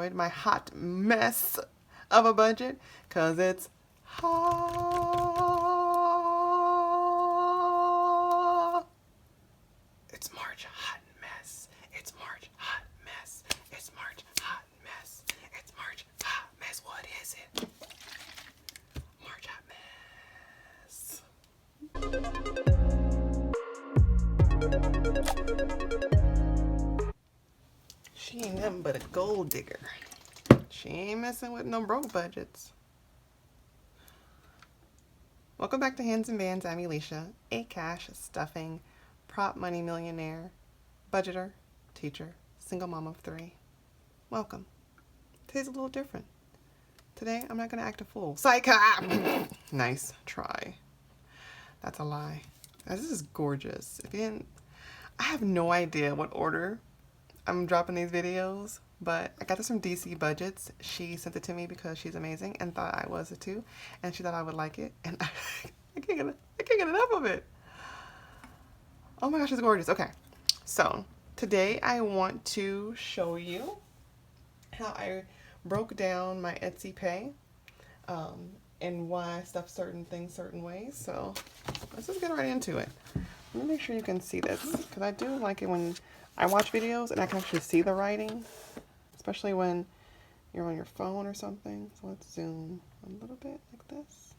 my hot mess of a budget, because it's hot. It's March hot mess. It's March hot mess. It's March hot mess. It's March hot mess. What is it? March hot mess. She ain't nothing but a gold digger. She ain't messing with no broke budgets. Welcome back to Hands and Bands. I'm Alicia, a cash stuffing, prop money millionaire, budgeter, teacher, single mom of 3. Welcome. Today's a little different. Today, I'm not going to act a fool. Psych! Nice try. That's a lie. This is gorgeous. If you didn't, I have no idea what order I'm dropping these videos, but I got this from DC Budgets. She sent it to me because she's amazing and thought I was it too, and she thought I would like it, and I can't get enough of it. Oh my gosh, it's gorgeous. Okay, so today I want to show you how I broke down my Etsy pay and why I stuff certain things certain ways. So let's just get right into it. Let me make sure you can see this, because I do like it when I watch videos and I can actually see the writing, especially when you're on your phone or something. So let's zoom a little bit like this.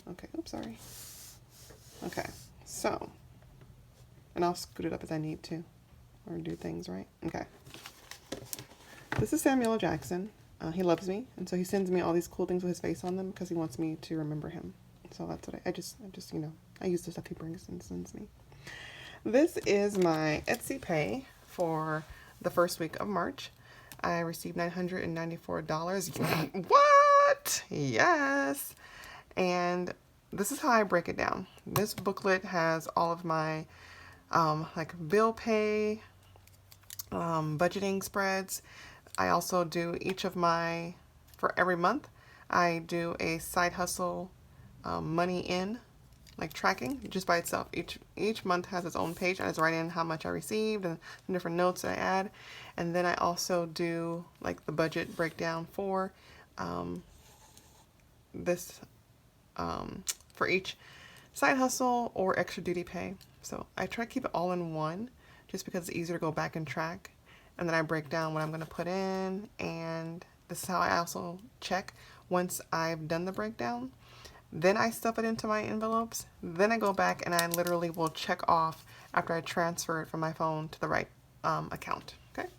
Okay, oops, sorry. Okay, so, and I'll scoot it up as I need to, or do things right. Okay. This is Samuel Jackson. He loves me, and so he sends me all these cool things with his face on them because he wants me to remember him. So that's what I just, you know, I use the stuff he brings and sends me. This is my Etsy pay for the first week of March. I received $994. What? Yes. And this is how I break it down. This booklet has all of my like bill pay, budgeting spreads. I also do each of my, for every month, I do a side hustle money in, like tracking just by itself. Each month has its own page. I just write in how much I received and some different notes that I add. And then I also do like the budget breakdown for this, for each side hustle or extra duty pay. So I try to keep it all in one just because it's easier to go back and track. And then I break down what I'm going to put in, and this is how I also check once I've done the breakdown. Then I stuff it into my envelopes. Then I go back and I literally will check off after I transfer it from my phone to the right account. Okay.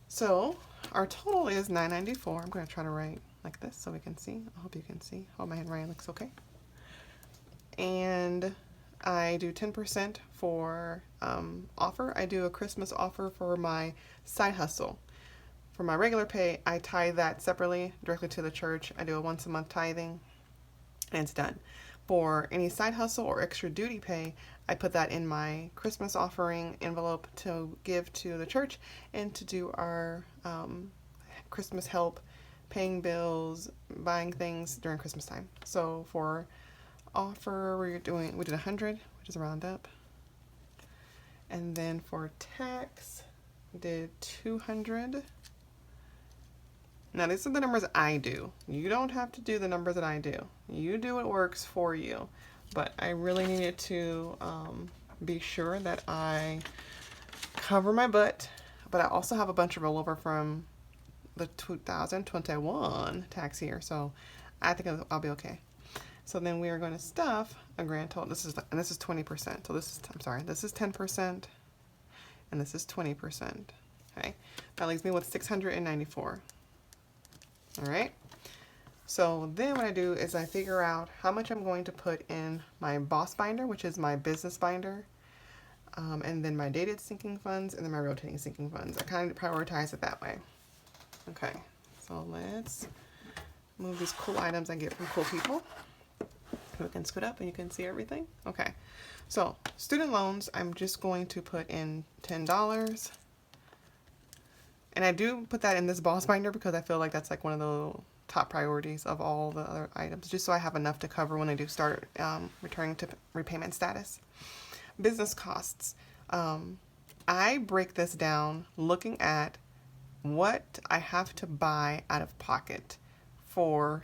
So our total is $994. I'm going to try to write like this so we can see. I hope you can see. Hope my handwriting looks okay. And I do 10% for offer. I do a Christmas offer for my side hustle. For my regular pay, I tithe that separately directly to the church. I do a once a month tithing, and it's done. For any side hustle or extra duty pay, I put that in my Christmas offering envelope to give to the church and to do our Christmas help, paying bills, buying things during Christmas time. So for offer, we did 100, which is a roundup. And then for tax, we did 200. Now these are the numbers I do. You don't have to do the numbers that I do. You do what works for you. But I really needed to be sure that I cover my butt. But I also have a bunch of rollover from the 2021 tax year. So I think I'll be okay. So then we are going to stuff a grand total. This is 20%. So this is 10%, and this is 20%. Okay, that leaves me with 694. All right. So then what I do is I figure out how much I'm going to put in my boss binder, which is my business binder, and then my dated sinking funds, and then my rotating sinking funds. I kind of prioritize it that way. Okay. So let's move these cool items I get from cool people. We can scoot up and you can see everything. Okay, so student loans, I'm just going to put in $10. And I do put that in this boss binder because I feel like that's like one of the top priorities of all the other items, just so I have enough to cover when I do start returning to repayment status. Business costs. I break this down looking at what I have to buy out of pocket for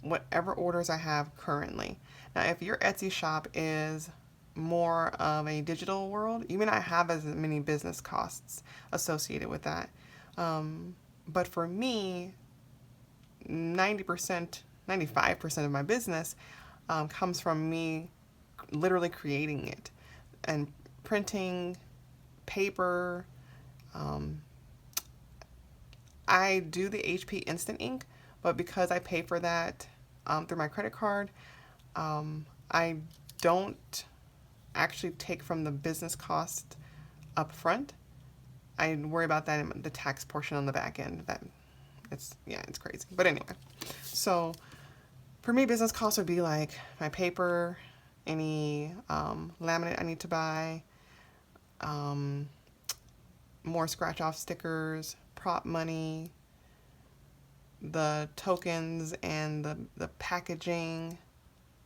whatever orders I have currently. Now, if your Etsy shop is more of a digital world, you may not have as many business costs associated with that. But for me, 90%, 95% of my business comes from me literally creating it and printing paper. I do the HP Instant Ink, but because I pay for that through my credit card, I don't actually take from the business cost up front. I worry about that in the tax portion on the back end. It's crazy. But anyway, so for me, business costs would be like my paper, any laminate I need to buy, more scratch off stickers, prop money, the tokens and the packaging,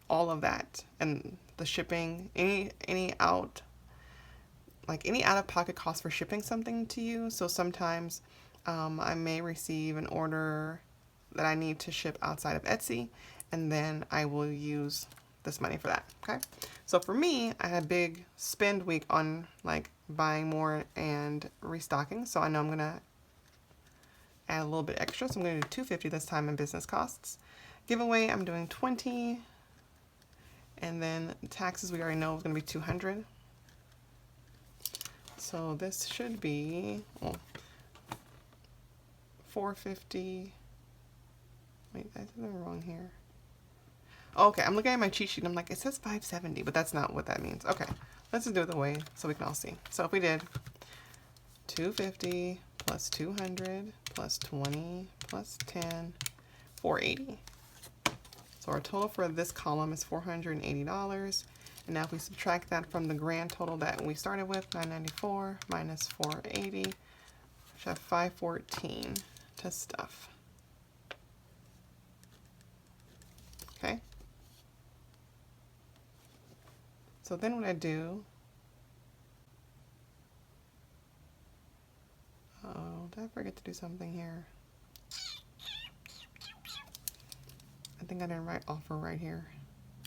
all of that, and the shipping, any out of pocket cost for shipping something to you. So sometimes I may receive an order that I need to ship outside of Etsy, and then I will use this money for that. Okay, so for me, I had a big spend week on like buying more and restocking, so I know I'm gonna add a little bit extra, so I'm gonna do $250 this time in business costs. Giveaway, I'm doing $20, and then taxes we already know is gonna be $200. So this should be $450. Wait, I did something wrong here. Okay, I'm looking at my cheat sheet and I'm like, it says $570, but that's not what that means. Okay, let's just do it the way so we can all see. So if we did $250 plus $200 plus $20 plus $10, $480. So our total for this column is $480. And now if we subtract that from the grand total that we started with, $994 minus $480, we should have $514 to stuff. Okay. So then what I do, did I forget to do something here? I think I didn't write offer right here.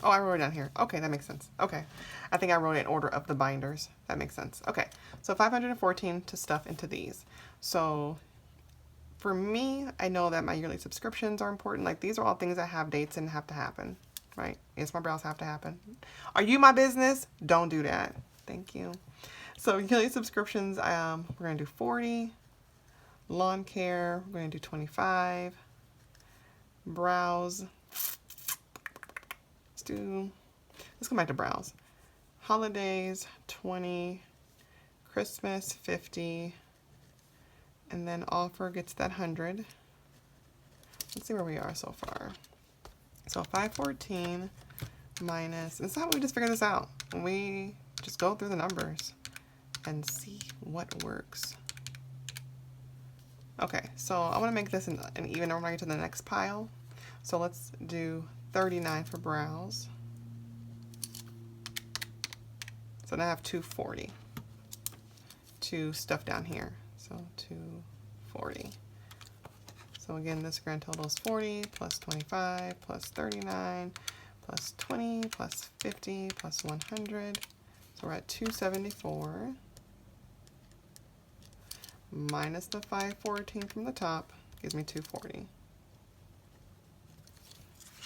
Oh, I wrote it down here. Okay, that makes sense. Okay. I think I wrote it in order of the binders. That makes sense. Okay. So 514 to stuff into these. So for me, I know that my yearly subscriptions are important. Like these are all things that have dates and have to happen, right? Yes, my brows have to happen. Are you my business? Don't do that. Thank you. So yearly subscriptions, we're going to do 40. Lawn care, we're going to do 25. Brows. Let's go back to brows. Holidays, 20. Christmas, 50. And then offer gets that 100. Let's see where we are so far. So 514 minus, it's not we just figure this out. We just go through the numbers and see what works. Okay, so I want to make this an even number when I get to the next pile. So let's do 39 for brows. So now I have 240 to stuff down here. So 240. So again, this grand total is 40 plus 25 plus 39 plus 20 plus 50 plus 100. So we're at 274 minus the 514 from the top gives me 240.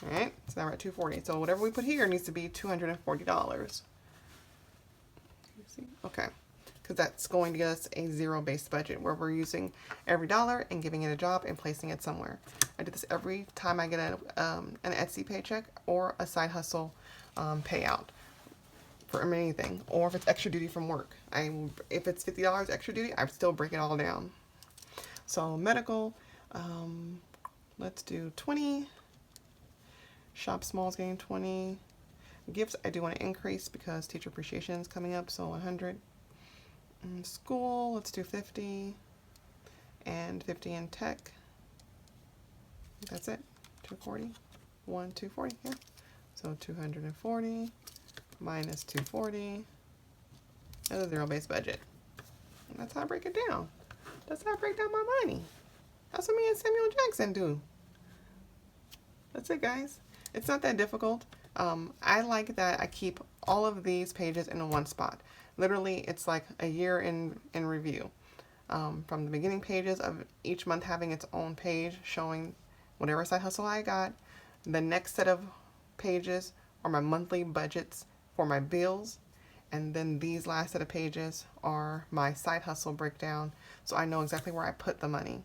All right, so now we're at 240. So whatever we put here needs to be $240. Okay, because that's going to get us a zero-based budget where we're using every dollar and giving it a job and placing it somewhere. I do this every time I get an Etsy paycheck or a side hustle payout for anything, or if it's extra duty from work. If it's $50 extra duty, I still break it all down. So medical, let's do 20. Shop small is getting 20. Gifts I do want to increase because teacher appreciation is coming up, so 100. School, let's do 50. And 50 in tech. That's it. 240. 240, yeah. So 240 minus 240. That's a zero-based budget. And that's how I break it down. That's how I break down my money. That's what me and Samuel Jackson do. That's it, guys. It's not that difficult. I like that I keep all of these pages in one spot. Literally, it's like a year in review. From the beginning pages of each month having its own page showing whatever side hustle I got. The next set of pages are my monthly budgets for my bills. And then these last set of pages are my side hustle breakdown, so I know exactly where I put the money.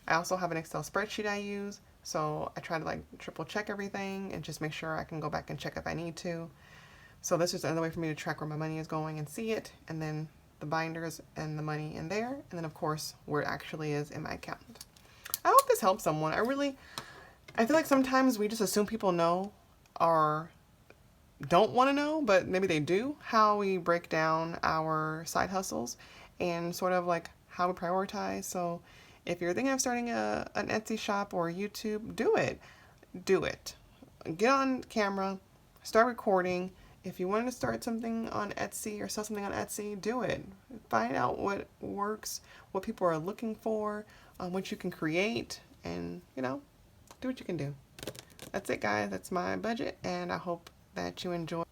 I also have an Excel spreadsheet I use, so I try to like triple check everything and just make sure I can go back and check if I need to. So this is another way for me to track where my money is going and see it, and then the binders and the money in there, and then of course where it actually is in my account. I hope this helps someone. I feel like sometimes we just assume people know or don't want to know, but maybe they do, how we break down our side hustles and sort of like how we prioritize. So if you're thinking of starting an Etsy shop or YouTube, do it. Do it. Get on camera, start recording. If you want to start something on Etsy or sell something on Etsy, do it. Find out what works, what people are looking for, what you can create, and, you know, do what you can do. That's it, guys. That's my budget, and I hope that you enjoy.